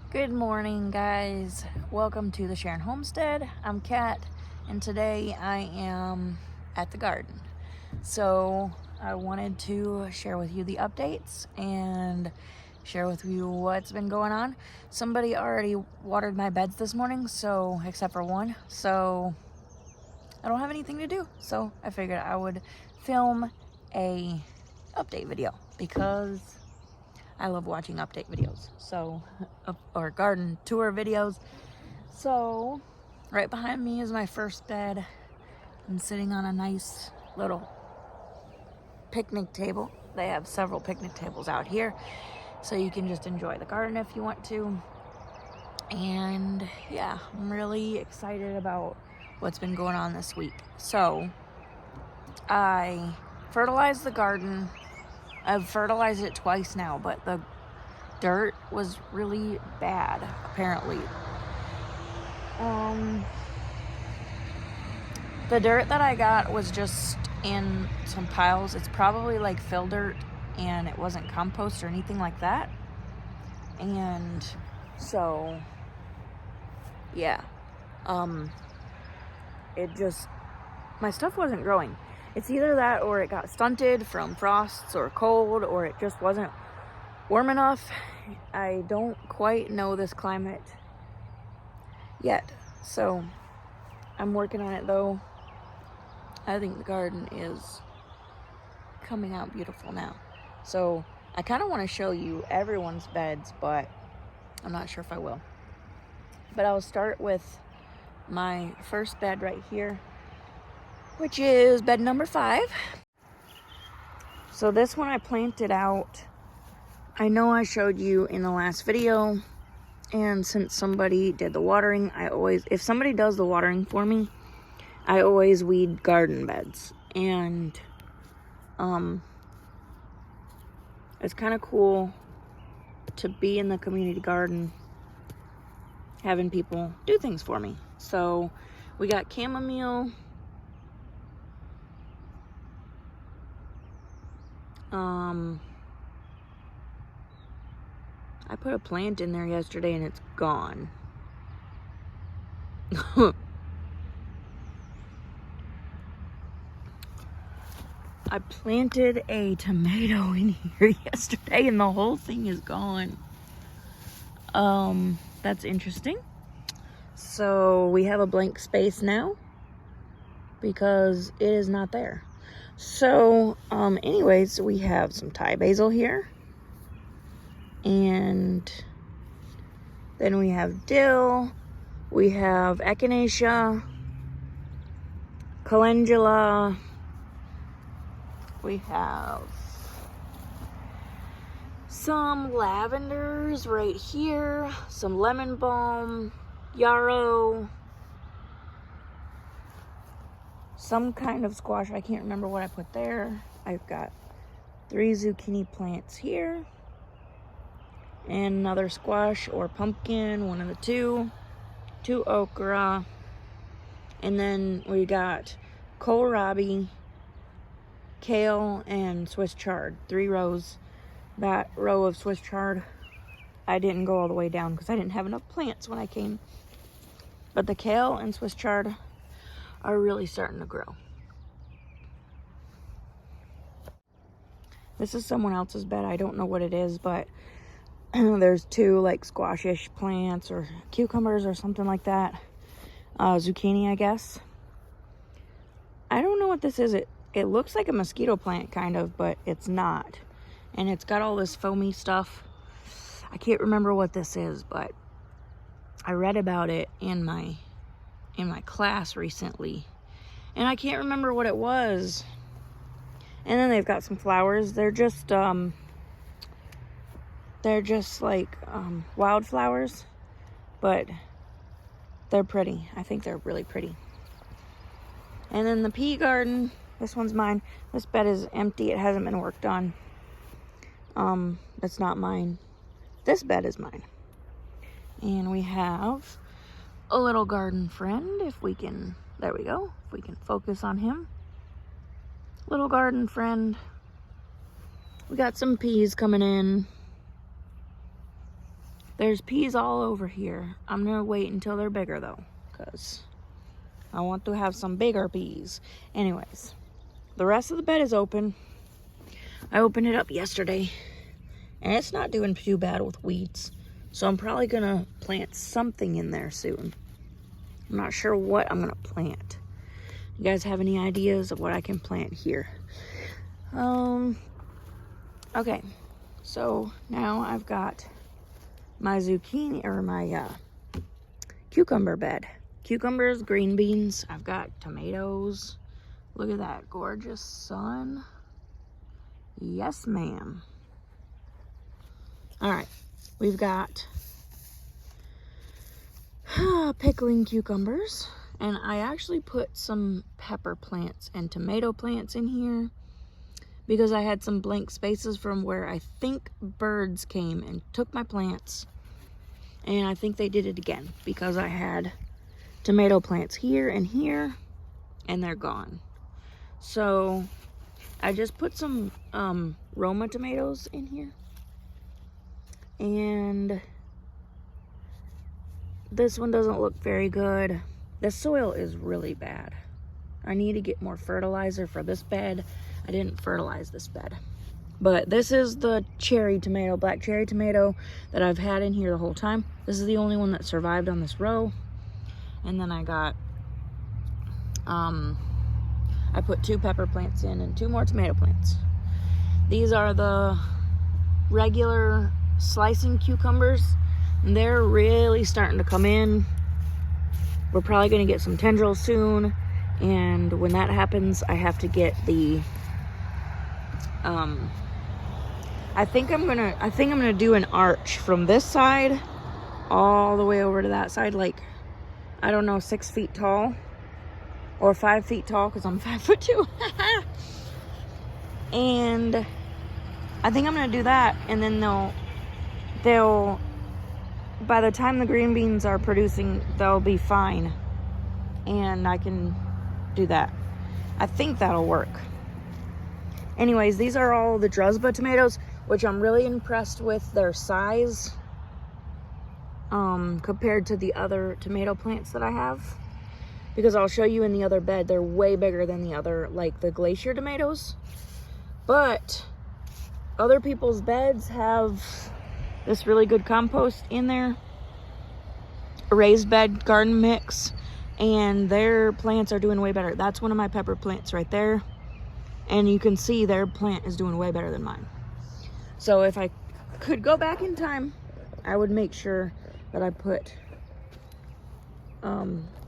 Good morning, guys. Welcome to the Sharon Homestead. I'm Kat, and today I am at the garden. So I wanted to share with you the updates and share with you what's been going on. Somebody already watered my beds this morning, so except for one. So I don't have anything to do. So I figured I would film a update video because I love watching update videos, or garden tour videos. So right behind me is my first bed. I'm sitting on a nice little picnic table. They have several picnic tables out here, so you can just enjoy the garden if you want to. And yeah, I'm really excited about what's been going on this week. So I fertilized the garden. I've fertilized it twice now, but the dirt was really bad, apparently. The dirt that I got was just in some piles. It's probably like fill dirt, and it wasn't compost or anything like that. And so, yeah, my stuff wasn't growing. It's either that or it got stunted from frosts or cold, or it just wasn't warm enough. I don't quite know this climate yet, so I'm working on it though. I think the garden is coming out beautiful now. So I kind of want to show you everyone's beds, but I'm not sure if I will. But I'll start with my first bed right here, which is bed number 5. So this one I planted out. I know I showed you in the last video, and since somebody did the watering, if somebody does the watering for me, I always weed garden beds. And it's kind of cool to be in the community garden, having people do things for me. So we got chamomile, I put a plant in there yesterday and it's gone. I planted a tomato in here yesterday and the whole thing is gone. That's interesting. So we have a blank space now because it is not there. So, anyways, we have some Thai basil here. And then we have dill. We have echinacea, calendula. We have some lavenders right here, some lemon balm, yarrow, some kind of squash. I can't remember what I put there. I've got 3 zucchini plants here, and another squash or pumpkin, one of the two okra, and then we got kohlrabi, kale, and Swiss chard. 3 rows. That row of Swiss chard, I didn't go all the way down because I didn't have enough plants when I came. But the kale and Swiss chard are really starting to grow. This is someone else's bed. I don't know what it is, but there's 2 like squashish plants or cucumbers or something like that. Zucchini, I guess. I don't know what this is. It looks like a mosquito plant kind of, but it's not. And it's got all this foamy stuff. I can't remember what this is, but I read about it in my class recently, and I can't remember what it was. And then they've got some flowers. They're just like wildflowers, but they're pretty. I think they're really pretty. And then the pea garden, this one's mine. This bed is empty. It hasn't been worked on. That's not mine. This bed is mine. And we have a little garden friend, if we can, there we go. If we can focus on him. Little garden friend. We got some peas coming in. There's peas all over here. I'm gonna wait until they're bigger though, because I want to have some bigger peas. Anyways, the rest of the bed is open. I opened it up yesterday, and it's not doing too bad with weeds. So I'm probably gonna plant something in there soon. I'm not sure what I'm gonna plant. You guys have any ideas of what I can plant here? Okay, so now I've got my zucchini, or my cucumber bed. Cucumbers, green beans. I've got tomatoes. Look at that gorgeous sun. Yes, ma'am. All right, we've got pickling cucumbers, and I actually put some pepper plants and tomato plants in here because I had some blank spaces from where I think birds came and took my plants, and I think they did it again because I had tomato plants here, and they're gone. So I just put some Roma tomatoes in here, and this one doesn't look very good. The soil is really bad. I need to get more fertilizer for this bed. I didn't fertilize this bed. But this is the cherry tomato, black cherry tomato that I've had in here the whole time. This is the only one that survived on this row. And then I got, I put 2 pepper plants in and 2 more tomato plants. These are the regular slicing cucumbers. And they're really starting to come in. We're probably gonna get some tendrils soon. And when that happens, I have to get the, I think I'm gonna do an arch from this side all the way over to that side, like, I don't know, 6 feet tall or 5 feet tall, because I'm 5'2". And I think I'm gonna do that, and then they'll by the time the green beans are producing, they'll be fine, and I can do that. I think that'll work. Anyways, these are all the Drusba tomatoes, which I'm really impressed with their size compared to the other tomato plants that I have, because I'll show you in the other bed, they're way bigger than the other, like the glacier tomatoes. But other people's beds have this really good compost in there, a raised bed garden mix, and their plants are doing way better. That's one of my pepper plants right there, and you can see their plant is doing way better than mine. So if I could go back in time, I would make sure that I put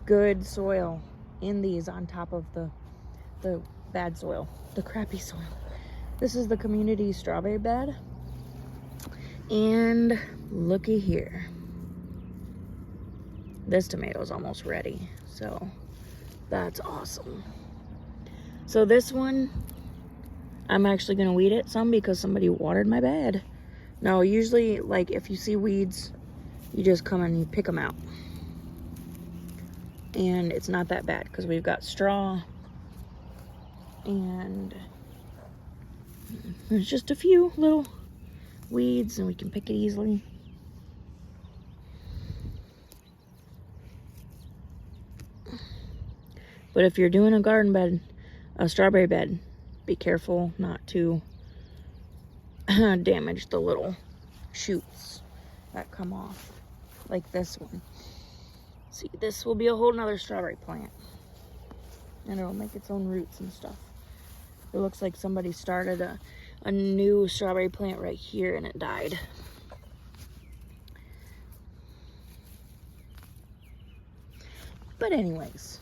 good soil in these on top of the bad soil, the crappy soil. This is the community strawberry bed. And looky here. This tomato is almost ready, so that's awesome. So this one, I'm actually gonna weed it some because somebody watered my bed. No, usually, like, if you see weeds, you just come and you pick them out. And it's not that bad because we've got straw, and there's just a few little weeds and we can pick it easily. But if you're doing a garden bed, a strawberry bed, be careful not to damage the little shoots that come off, like this one. See, this will be a whole nother strawberry plant, and it'll make its own roots and stuff. It looks like somebody started a new strawberry plant right here and it died. But anyways,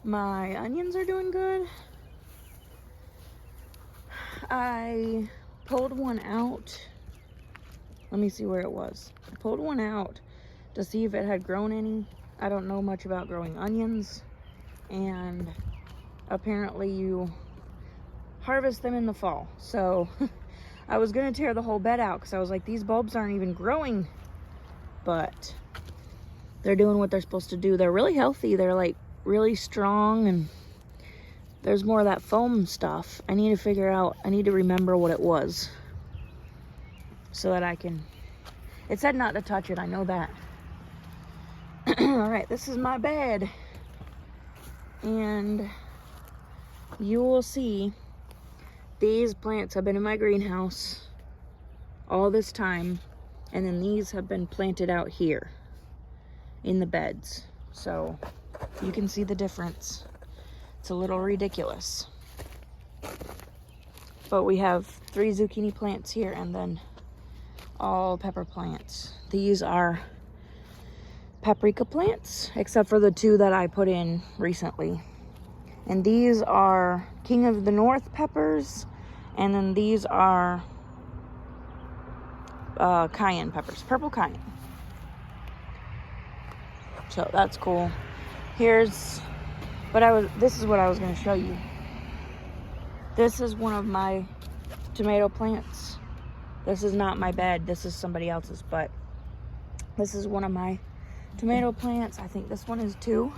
my onions are doing good. I pulled one out. Let me see where it was. I pulled one out to see if it had grown any. I don't know much about growing onions, and apparently you harvest them in the fall. So I was gonna tear the whole bed out because I was like, these bulbs aren't even growing, but they're doing what they're supposed to do. They're really healthy. They're like really strong, and there's more of that foam stuff. I need to remember what it was so that I can It said not to touch it, I know that. All right, this is my bed. And you will see these plants have been in my greenhouse all this time. And then these have been planted out here in the beds. So you can see the difference. It's a little ridiculous. But we have 3 zucchini plants here and then all pepper plants. These are paprika plants, except for the 2 that I put in recently. And these are King of the North peppers, and then these are cayenne peppers, purple cayenne. So that's cool. This is what I was going to show you. This is one of my tomato plants. This is not my bed. This is somebody else's, but this is one of my tomato plants. I think this one is too.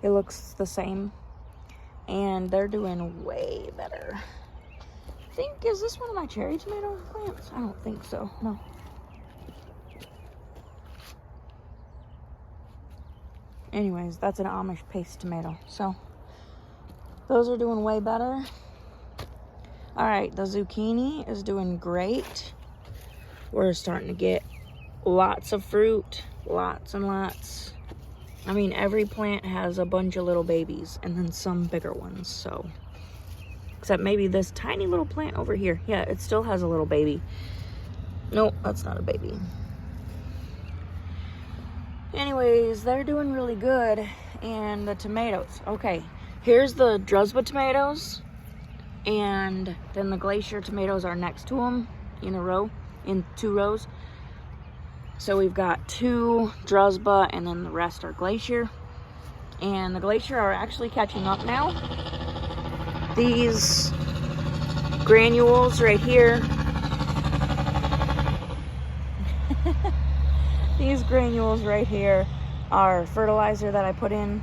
It looks the same. And they're doing way better. Is this one of my cherry tomato plants? I don't think so, no. Anyways, that's an Amish paste tomato. So, those are doing way better. All right, the zucchini is doing great. We're starting to get lots of fruit, lots and lots. I mean, every plant has a bunch of little babies and then some bigger ones, so. Except maybe this tiny little plant over here. Yeah, it still has a little baby. Nope, that's not a baby. Anyways, they're doing really good. And the tomatoes. Okay, here's the Drusba tomatoes. And then the Glacier tomatoes are next to them in a row, in 2 rows. So we've got 2 Drusba and then the rest are Glacier. And the Glacier are actually catching up now. These granules right here. These granules right here are fertilizer that I put in,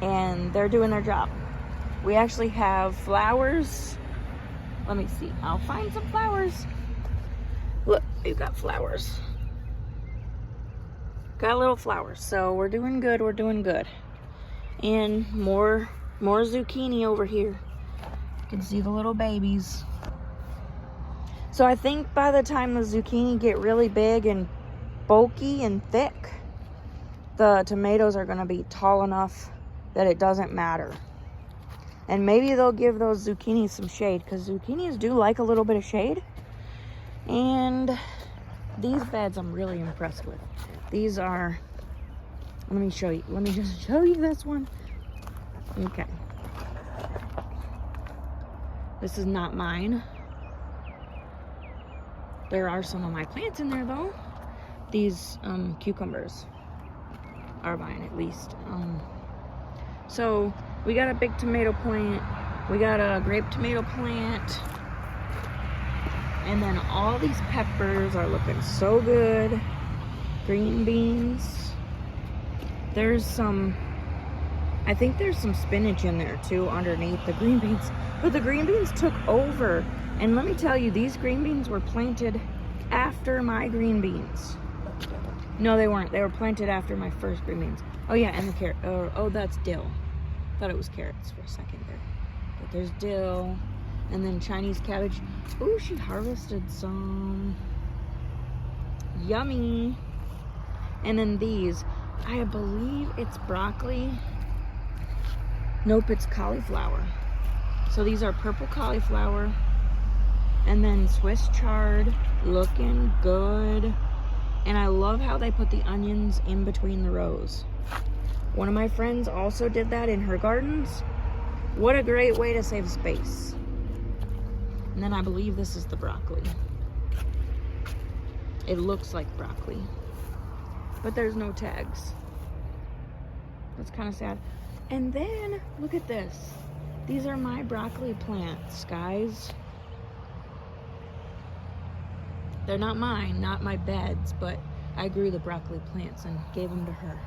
and they're doing their job. We actually have flowers. Let me see. I'll find some flowers. Look, we've got flowers. Got little flowers. So we're doing good. We're doing good. And more zucchini over here. You can see the little babies. So I think by the time the zucchini get really big and bulky and thick, the tomatoes are going to be tall enough that it doesn't matter. And maybe they'll give those zucchinis some shade, because zucchinis do like a little bit of shade. And these beds I'm really impressed with. These are, let me show you. Let me just show you this one. Okay. This is not mine. There are some of my plants in there though. These cucumbers are mine at least. So we got a big tomato plant. We got a grape tomato plant. And then all these peppers are looking so good. Green beans. There's some, I think there's some spinach in there too underneath the green beans. But the green beans took over. And let me tell you, these green beans were planted after my green beans. No, they weren't. They were planted after my first green beans. Oh yeah, and the carrot. Oh, that's dill. Thought it was carrots for a second there. But there's dill. And then Chinese cabbage. Ooh, she harvested some. Yummy. And then these. I believe it's broccoli. Nope, it's cauliflower. So these are purple cauliflower. And then Swiss chard. Looking good. And I love how they put the onions in between the rows. One of my friends also did that in her gardens. What a great way to save space. And then I believe this is the broccoli. It looks like broccoli. But there's no tags. That's kind of sad. And then, look at this. These are my broccoli plants, guys. They're not mine, not my beds, but I grew the broccoli plants and gave them to her.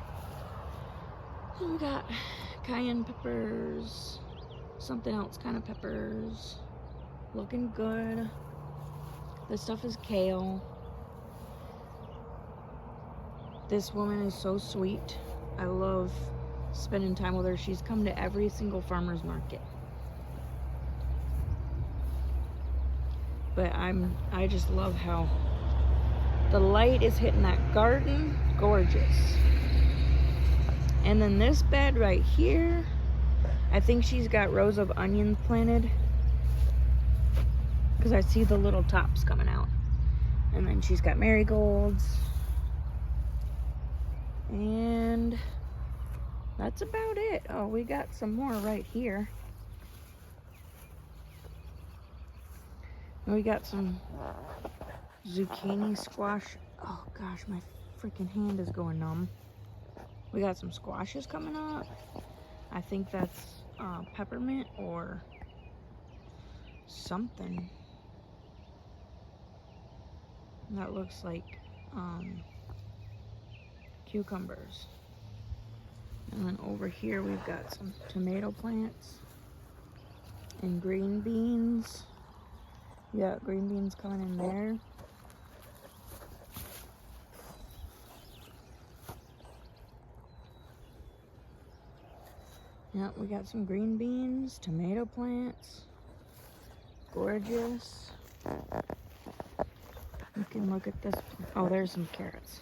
And we got cayenne peppers, something else kind of peppers. Looking good. This stuff is kale. This woman is so sweet. I love spending time with her. She's come to every single farmer's market. But I just love how the light is hitting that garden. Gorgeous. And then this bed right here, I think she's got rows of onions planted, because I see the little tops coming out. And then she's got marigolds. And that's about it. Oh, we got some more right here. We got some zucchini squash. Oh gosh, my freaking hand is going numb. We got some squashes coming up. I think that's peppermint or something. That looks like cucumbers. And then over here we've got some tomato plants and green beans. We got green beans coming in there. Yeah, we got some green beans, tomato plants. Gorgeous. You can look at this. Oh, there's some carrots.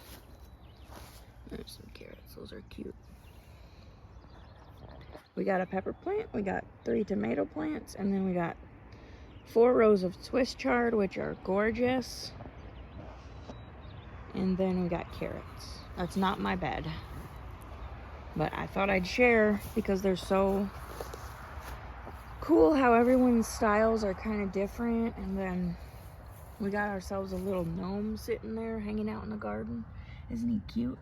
There's some carrots. Those are cute. We got a pepper plant. We got 3 tomato plants. And then we got 4 rows of Swiss chard, which are gorgeous. And then we got carrots. That's not my bed, but I thought I'd share because they're so cool how everyone's styles are kind of different. And then we got ourselves a little gnome sitting there hanging out in the garden. Isn't he cute?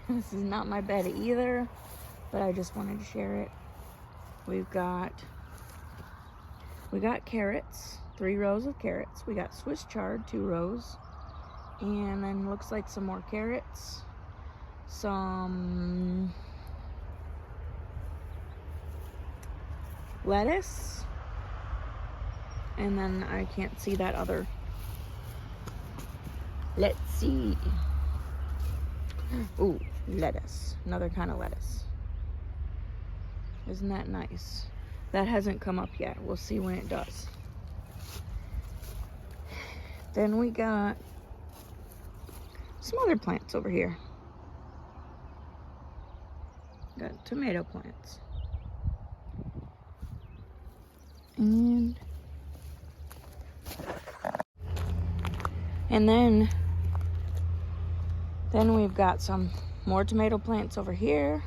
This is not my bed either, but I just wanted to share it. We got carrots, 3 rows of carrots. We got Swiss chard, 2 rows. And then looks like some more carrots. Some lettuce. And then I can't see that other. Let's see. Ooh, lettuce. Another kind of lettuce. Isn't that nice? That hasn't come up yet. We'll see when it does. Then we got some other plants over here. Got tomato plants. And then we've got some more tomato plants over here.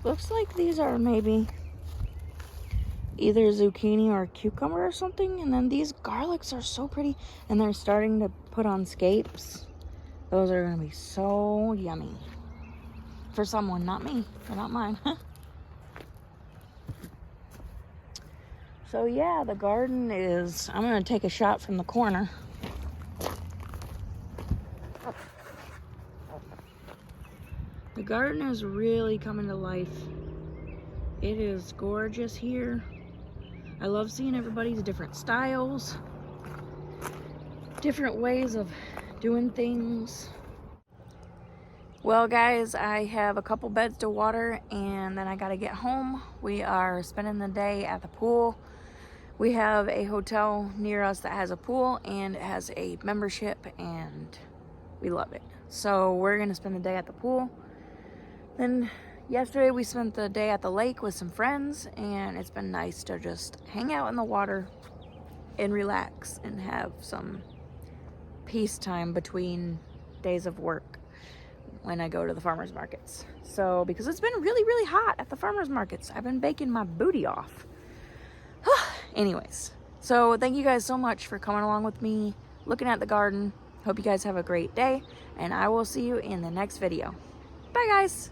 Looks like these are maybe either zucchini or cucumber or something. And then these garlics are so pretty, and they're starting to put on scapes. Those are gonna be so yummy for someone, not me, or not mine. So yeah, the garden is, I'm gonna take a shot from the corner. The garden is really coming to life. It is gorgeous here. I love seeing everybody's different styles, different ways of doing things. Well guys, I have a couple beds to water and then I gotta get home. We are spending the day at the pool. We have a hotel near us that has a pool and it has a membership and we love it. So we're gonna spend the day at the pool. Then yesterday we spent the day at the lake with some friends and it's been nice to just hang out in the water and relax and have some peace time between days of work when I go to the farmers markets. So because it's been really, really hot at the farmers markets, I've been baking my booty off. Anyways, so thank you guys so much for coming along with me, looking at the garden. Hope you guys have a great day and I will see you in the next video. Bye guys.